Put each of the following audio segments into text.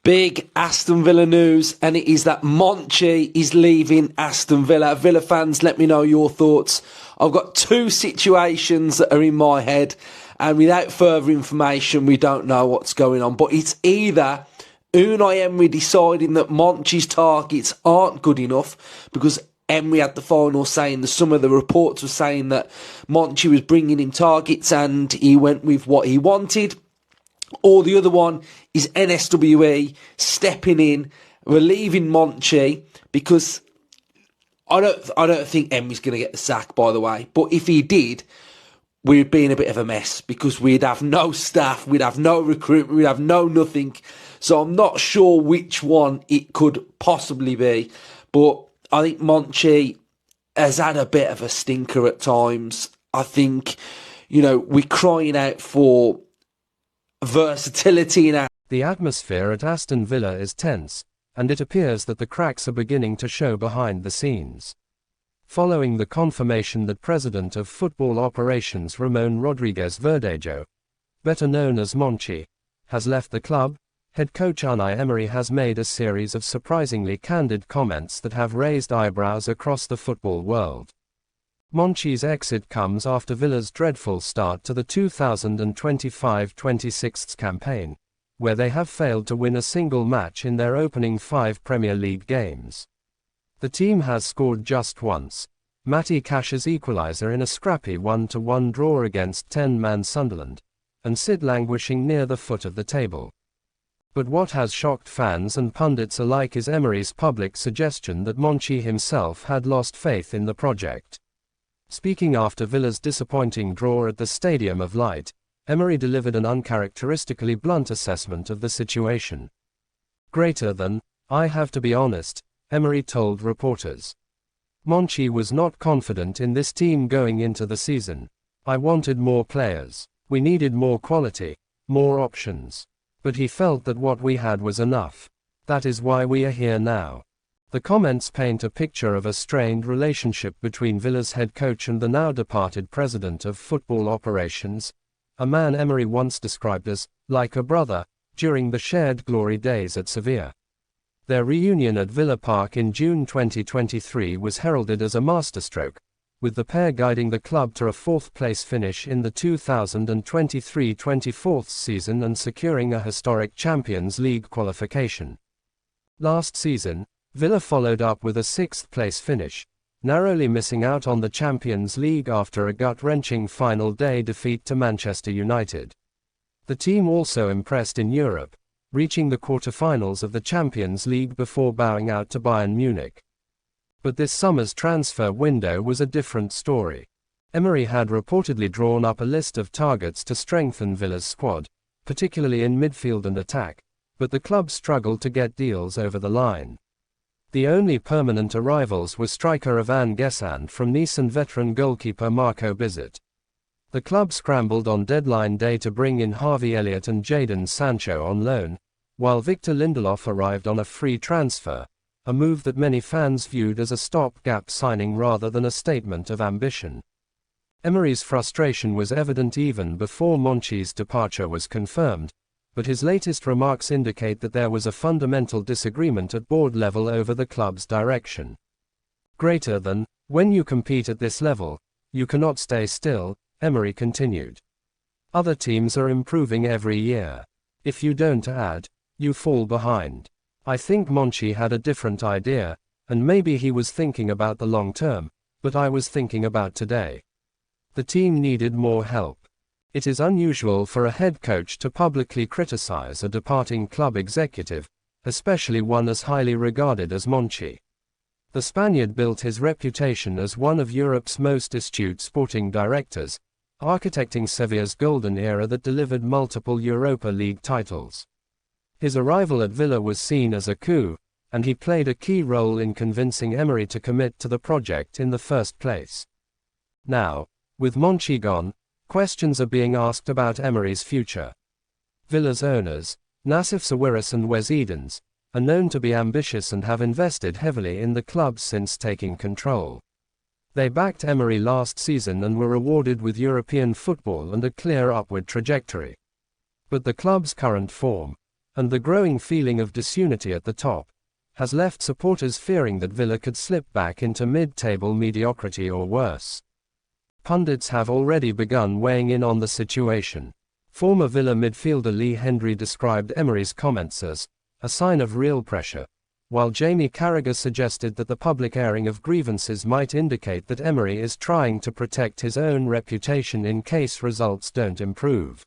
Big Aston Villa news, and it is that Monchi is leaving Aston Villa. Villa fans, let me know your thoughts. I've got two situations that are in my head, and without further information, we don't know what's going on. But it's either Unai Emery deciding that Monchi's targets aren't good enough, because Emery had the final say, and some of the reports were saying that Monchi was bringing him targets and he went with what he wanted. Or the other one is NSWE stepping in, relieving Monchi, because I don't think Emery's going to get the sack, by the way. But if he did, we'd be in a bit of a mess, because we'd have no staff, we'd have no recruitment, we'd have no nothing. So I'm not sure which one it could possibly be. But I think Monchi has had a bit of a stinker at times. I think, we're crying out for versatility in our... The atmosphere at Aston Villa is tense, and it appears that the cracks are beginning to show behind the scenes. Following the confirmation that President of Football Operations Ramon Rodriguez Verdejo, better known as Monchi, has left the club, head coach Unai Emery has made a series of surprisingly candid comments that have raised eyebrows across the football world. Monchi's exit comes after Villa's dreadful start to the 2025-26 campaign, where they have failed to win a single match in their opening 5 Premier League games. The team has scored just once, Matty Cash's equaliser in a scrappy 1-1 draw against 10-man Sunderland, and sit languishing near the foot of the table. But what has shocked fans and pundits alike is Emery's public suggestion that Monchi himself had lost faith in the project. Speaking after Villa's disappointing draw at the Stadium of Light, Emery delivered an uncharacteristically blunt assessment of the situation. Greater than, I have to be honest, Emery told reporters. Monchi was not confident in this team going into the season. I wanted more players. We needed more quality, more options. But he felt that what we had was enough. That is why we are here now. The comments paint a picture of a strained relationship between Villa's head coach and the now departed president of football operations, a man Emery once described as, like a brother, during the shared glory days at Sevilla. Their reunion at Villa Park in June 2023 was heralded as a masterstroke, with the pair guiding the club to a 4th-place finish in the 2023-24 season and securing a historic Champions League qualification. Last season, Villa followed up with a 6th-place finish, narrowly missing out on the Champions League after a gut-wrenching final day defeat to Manchester United. The team also impressed in Europe, reaching the quarter-finals of the Champions League before bowing out to Bayern Munich. But this summer's transfer window was a different story. Emery had reportedly drawn up a list of targets to strengthen Villa's squad, particularly in midfield and attack, but the club struggled to get deals over the line. The only permanent arrivals were striker Ivan Gessan from Nice and veteran goalkeeper Marco Bizet. The club scrambled on deadline day to bring in Harvey Elliott and Jadon Sancho on loan, while Victor Lindelof arrived on a free transfer, a move that many fans viewed as a stopgap signing rather than a statement of ambition. Emery's frustration was evident even before Monchi's departure was confirmed, but his latest remarks indicate that there was a fundamental disagreement at board level over the club's direction. Greater than, when you compete at this level, you cannot stay still, Emery continued. Other teams are improving every year. If you don't add, you fall behind. I think Monchi had a different idea, and maybe he was thinking about the long term, but I was thinking about today. The team needed more help. It is unusual for a head coach to publicly criticize a departing club executive, especially one as highly regarded as Monchi. The Spaniard built his reputation as one of Europe's most astute sporting directors, architecting Sevilla's golden era that delivered multiple Europa League titles. His arrival at Villa was seen as a coup, and he played a key role in convincing Emery to commit to the project in the first place. Now, with Monchi gone, questions are being asked about Emery's future. Villa's owners, Nassif Sawiris and Wes Edens, are known to be ambitious and have invested heavily in the club since taking control. They backed Emery last season and were rewarded with European football and a clear upward trajectory. But the club's current form, and the growing feeling of disunity at the top has left supporters fearing that Villa could slip back into mid-table mediocrity or worse. Pundits have already begun weighing in on the situation. Former Villa midfielder Lee Hendry described Emery's comments as a sign of real pressure, while Jamie Carragher suggested that the public airing of grievances might indicate that Emery is trying to protect his own reputation in case results don't improve.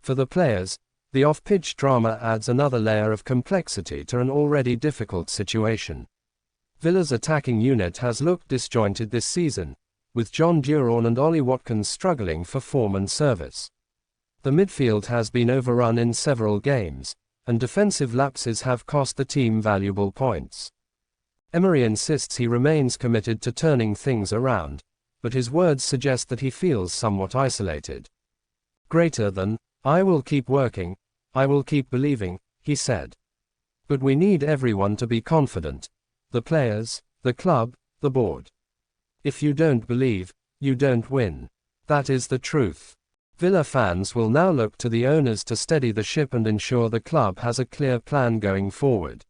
For the players, the off-pitch drama adds another layer of complexity to an already difficult situation. Villa's attacking unit has looked disjointed this season, with John Duran and Ollie Watkins struggling for form and service. The midfield has been overrun in several games, and defensive lapses have cost the team valuable points. Emery insists he remains committed to turning things around, but his words suggest that he feels somewhat isolated. Greater than, "I will keep working, I will keep believing," he said. "But we need everyone to be confident. The players, the club, the board. If you don't believe, you don't win. That is the truth." Villa fans will now look to the owners to steady the ship and ensure the club has a clear plan going forward.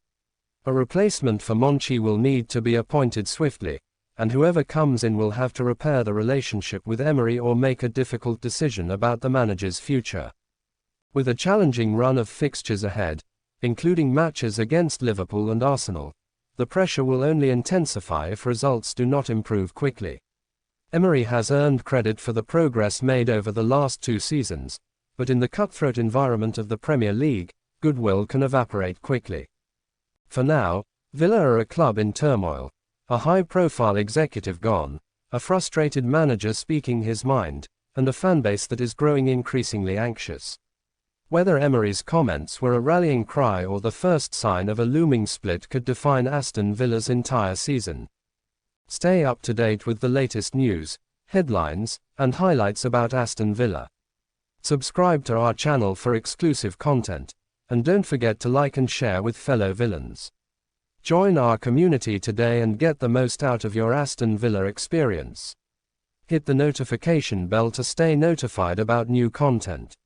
A replacement for Monchi will need to be appointed swiftly, and whoever comes in will have to repair the relationship with Emery or make a difficult decision about the manager's future. With a challenging run of fixtures ahead, including matches against Liverpool and Arsenal, the pressure will only intensify if results do not improve quickly. Emery has earned credit for the progress made over the last 2 seasons, but in the cutthroat environment of the Premier League, goodwill can evaporate quickly. For now, Villa are a club in turmoil, a high-profile executive gone, a frustrated manager speaking his mind, and a fanbase that is growing increasingly anxious. Whether Emery's comments were a rallying cry or the first sign of a looming split could define Aston Villa's entire season. Stay up to date with the latest news, headlines, and highlights about Aston Villa. Subscribe to our channel for exclusive content, and don't forget to like and share with fellow villains. Join our community today and get the most out of your Aston Villa experience. Hit the notification bell to stay notified about new content.